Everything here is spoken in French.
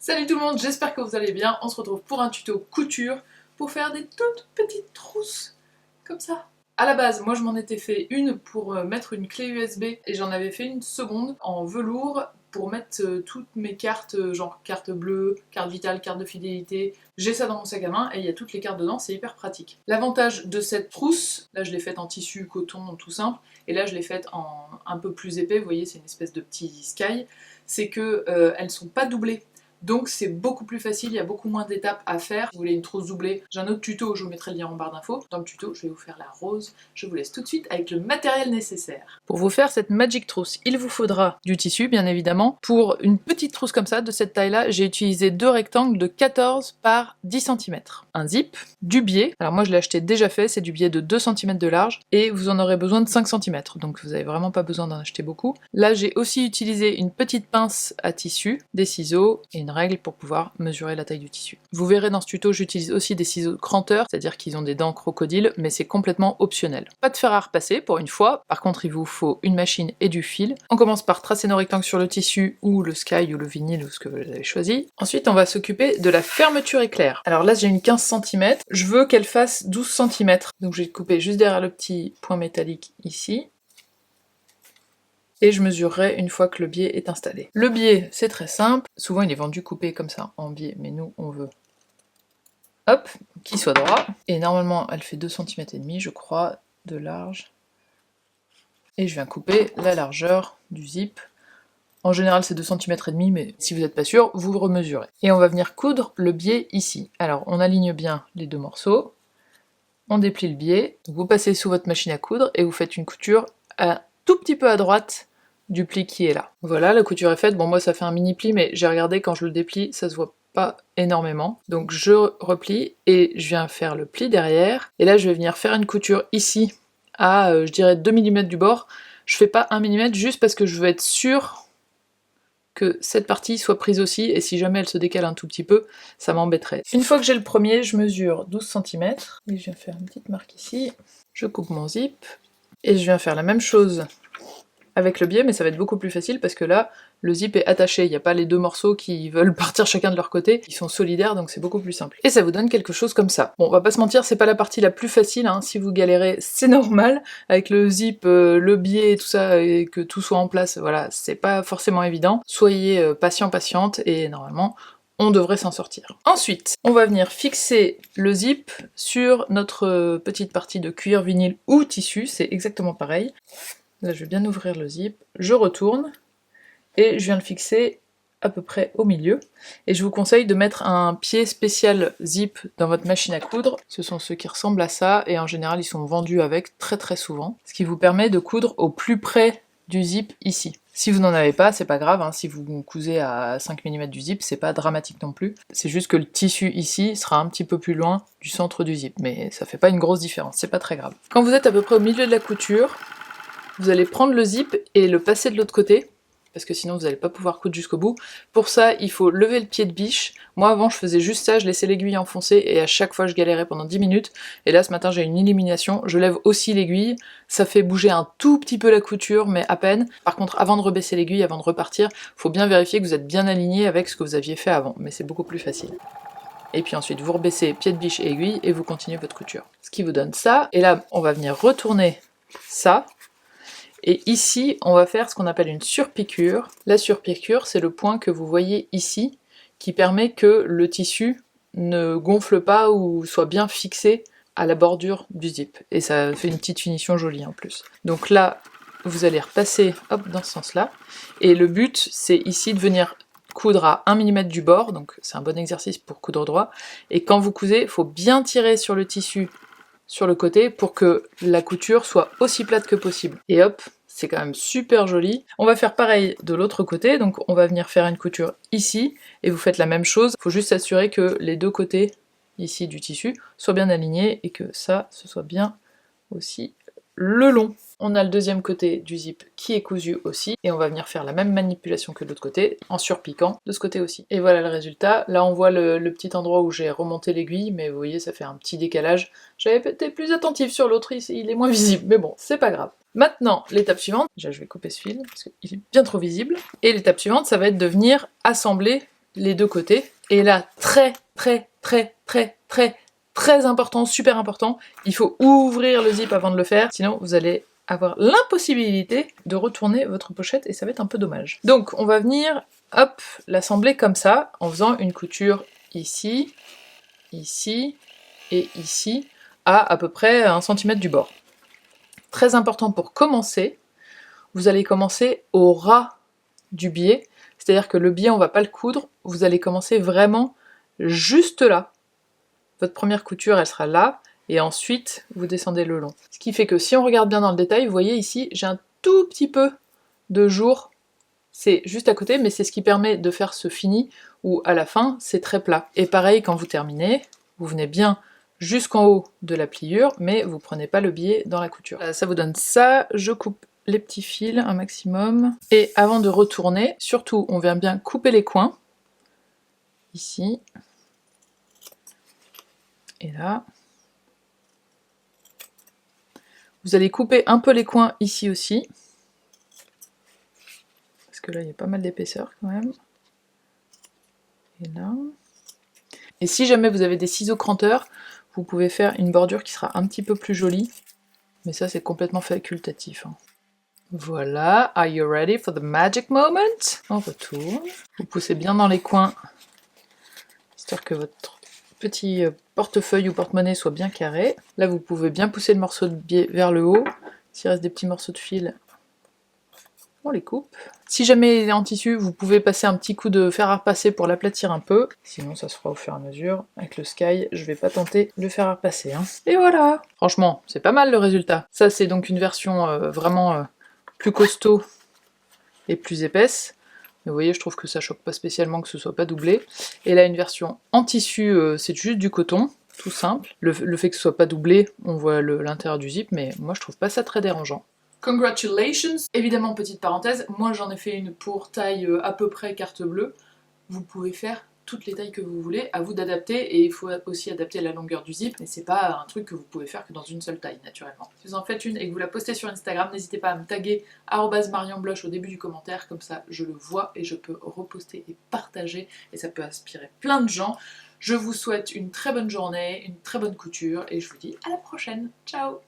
Salut tout le monde, j'espère que vous allez bien. On se retrouve pour un tuto couture pour faire des toutes petites trousses comme ça. À la base, moi je m'en étais fait une pour mettre une clé USB et j'en avais fait une seconde en velours pour mettre toutes mes cartes, genre carte bleue, carte vitale, carte de fidélité. J'ai ça dans mon sac à main et il y a toutes les cartes dedans, c'est hyper pratique. L'avantage de cette trousse, là je l'ai faite en tissu coton tout simple, et là je l'ai faite en un peu plus épais, vous voyez c'est une espèce de petit sky, c'est que elles sont pas doublées. Donc c'est beaucoup plus facile, il y a beaucoup moins d'étapes à faire. Si vous voulez une trousse doublée, j'ai un autre tuto, je vous mettrai le lien en barre d'infos. Dans le tuto, je vais vous faire la rose. Je vous laisse tout de suite avec le matériel nécessaire. Pour vous faire cette magic trousse, il vous faudra du tissu, bien évidemment. Pour une petite trousse comme ça, de cette taille-là, j'ai utilisé deux rectangles de 14 par 10 cm. Un zip, du biais, alors moi je l'ai acheté déjà fait, c'est du biais de 2 cm de large, et vous en aurez besoin de 5 cm, donc vous avez vraiment pas besoin d'en acheter beaucoup. Là j'ai aussi utilisé une petite pince à tissu, des ciseaux et une règle pour pouvoir mesurer la taille du tissu. Vous verrez dans ce tuto, j'utilise aussi des ciseaux cranteurs, c'est-à-dire qu'ils ont des dents crocodile, mais c'est complètement optionnel. Pas de fer à repasser pour une fois, par contre il vous faut une machine et du fil. On commence par tracer nos rectangles sur le tissu, ou le sky, ou le vinyle, ou ce que vous avez choisi. Ensuite on va s'occuper de la fermeture éclair. Alors là j'ai une 15 cm, je veux qu'elle fasse 12 cm, donc je vais couper juste derrière le petit point métallique ici. Et je mesurerai une fois que le biais est installé. Le biais, c'est très simple. Souvent, il est vendu coupé comme ça, en biais, mais nous, on veut, hop, qu'il soit droit. Et normalement, elle fait 2 cm et demi, je crois, de large. Et je viens couper la largeur du zip. En général, c'est 2 cm et demi, mais si vous n'êtes pas sûr, vous remesurez. Et on va venir coudre le biais ici. Alors, on aligne bien les deux morceaux. On déplie le biais. Vous passez sous votre machine à coudre et vous faites une couture un tout petit peu à droite du pli qui est là. Voilà, la couture est faite. Bon, moi ça fait un mini pli, mais j'ai regardé quand je le déplie, ça se voit pas énormément. Donc je replie et je viens faire le pli derrière. Et là je vais venir faire une couture ici à, je dirais 2 mm du bord. Je fais pas 1 mm juste parce que je veux être sûre que cette partie soit prise aussi, et si jamais elle se décale un tout petit peu, ça m'embêterait. Une fois que j'ai le premier, je mesure 12 cm, et je viens faire une petite marque ici, je coupe mon zip, et je viens faire la même chose avec le biais, mais ça va être beaucoup plus facile parce que là, le zip est attaché, il n'y a pas les deux morceaux qui veulent partir chacun de leur côté, ils sont solidaires, donc c'est beaucoup plus simple. Et ça vous donne quelque chose comme ça. Bon, on va pas se mentir, c'est pas la partie la plus facile, hein. Si vous galérez, c'est normal, avec le zip, le biais et tout ça, et que tout soit en place, voilà, c'est pas forcément évident. Soyez patient, patiente, et normalement, on devrait s'en sortir. Ensuite, on va venir fixer le zip sur notre petite partie de cuir, vinyle ou tissu, c'est exactement pareil. Là, je vais bien ouvrir le zip, je retourne, et je viens le fixer à peu près au milieu. Et je vous conseille de mettre un pied spécial zip dans votre machine à coudre. Ce sont ceux qui ressemblent à ça, et en général, ils sont vendus avec très souvent. Ce qui vous permet de coudre au plus près du zip ici. Si vous n'en avez pas, c'est pas grave, hein. Si vous cousez à 5 mm du zip, c'est pas dramatique non plus. C'est juste que le tissu ici sera un petit peu plus loin du centre du zip, mais ça fait pas une grosse différence, c'est pas très grave. Quand vous êtes à peu près au milieu de la couture, vous allez prendre le zip et le passer de l'autre côté, parce que sinon vous n'allez pas pouvoir coudre jusqu'au bout. Pour ça, il faut lever le pied de biche. Moi avant je faisais juste ça, je laissais l'aiguille enfoncée et à chaque fois je galérais pendant 10 minutes. Et là ce matin j'ai une élimination, je lève aussi l'aiguille, ça fait bouger un tout petit peu la couture, mais à peine. Par contre avant de rebaisser l'aiguille, avant de repartir, faut bien vérifier que vous êtes bien aligné avec ce que vous aviez fait avant, mais c'est beaucoup plus facile. Et puis ensuite vous rebaissez pied de biche et aiguille et vous continuez votre couture. Ce qui vous donne ça, et là on va venir retourner ça. Et ici, on va faire ce qu'on appelle une surpiqûre. La surpiqûre, c'est le point que vous voyez ici, qui permet que le tissu ne gonfle pas ou soit bien fixé à la bordure du zip. Et ça fait une petite finition jolie en plus. Donc là, vous allez repasser hop, dans ce sens-là. Et le but, c'est ici de venir coudre à 1 mm du bord, donc c'est un bon exercice pour coudre droit. Et quand vous cousez, il faut bien tirer sur le tissu sur le côté pour que la couture soit aussi plate que possible. Et hop, c'est quand même super joli. On va faire pareil de l'autre côté, donc on va venir faire une couture ici, et vous faites la même chose. Il faut juste s'assurer que les deux côtés ici du tissu soient bien alignés et que ça, ce soit bien aussi le long. On a le deuxième côté du zip qui est cousu aussi, et on va venir faire la même manipulation que de l'autre côté, en surpiquant de ce côté aussi. Et voilà le résultat. Là on voit le petit endroit où j'ai remonté l'aiguille, mais vous voyez ça fait un petit décalage. J'avais été plus attentive sur l'autre, il est moins visible, mais bon, c'est pas grave. Maintenant, l'étape suivante, déjà je vais couper ce fil, parce qu'il est bien trop visible, et l'étape suivante, ça va être de venir assembler les deux côtés. Et là, très important, super important, il faut ouvrir le zip avant de le faire, sinon vous allez avoir l'impossibilité de retourner votre pochette et ça va être un peu dommage. Donc on va venir, hop, l'assembler comme ça, en faisant une couture ici, ici et ici, à peu près 1 cm du bord. Très important pour commencer, vous allez commencer au ras du biais, c'est-à-dire que le biais on va pas le coudre, vous allez commencer vraiment juste là. Votre première couture elle sera là, et ensuite vous descendez le long. Ce qui fait que si on regarde bien dans le détail, vous voyez ici j'ai un tout petit peu de jour, c'est juste à côté, mais c'est ce qui permet de faire ce fini où à la fin c'est très plat. Et pareil quand vous terminez, vous venez bien jusqu'en haut de la pliure, mais vous prenez pas le biais dans la couture. Ça vous donne ça, je coupe les petits fils un maximum, et avant de retourner, surtout on vient bien couper les coins, ici, et là. Vous allez couper un peu les coins ici aussi, parce que là il y a pas mal d'épaisseur quand même, et là. Et si jamais vous avez des ciseaux cranteurs, vous pouvez faire une bordure qui sera un petit peu plus jolie, mais ça c'est complètement facultatif. Hein. Voilà, are you ready for the magic moment? On retourne. Vous poussez bien dans les coins, histoire que votre petit portefeuille ou porte-monnaie soit bien carré. Là vous pouvez bien pousser le morceau de biais vers le haut. S'il reste des petits morceaux de fil, on les coupe. Si jamais il est en tissu, vous pouvez passer un petit coup de fer à repasser pour l'aplatir un peu. Sinon ça se fera au fur et à mesure. Avec le Sky, je vais pas tenter le fer à repasser. Hein. Et voilà! Franchement, c'est pas mal le résultat. Ça c'est donc une version vraiment plus costaud et plus épaisse. Mais vous voyez, je trouve que ça choque pas spécialement que ce soit pas doublé. Et là, une version en tissu, c'est juste du coton, tout simple. Le fait que ce soit pas doublé, on voit l'intérieur du zip, mais moi je trouve pas ça très dérangeant. Congratulations! Évidemment, petite parenthèse, moi j'en ai fait une pour taille à peu près carte bleue. Vous pouvez faire toutes les tailles que vous voulez, à vous d'adapter, et il faut aussi adapter la longueur du zip, mais c'est pas un truc que vous pouvez faire que dans une seule taille, naturellement. Si vous en faites une et que vous la postez sur Instagram, n'hésitez pas à me taguer @marianblush au début du commentaire, comme ça je le vois et je peux reposter et partager, et ça peut inspirer plein de gens. Je vous souhaite une très bonne journée, une très bonne couture, et je vous dis à la prochaine. Ciao!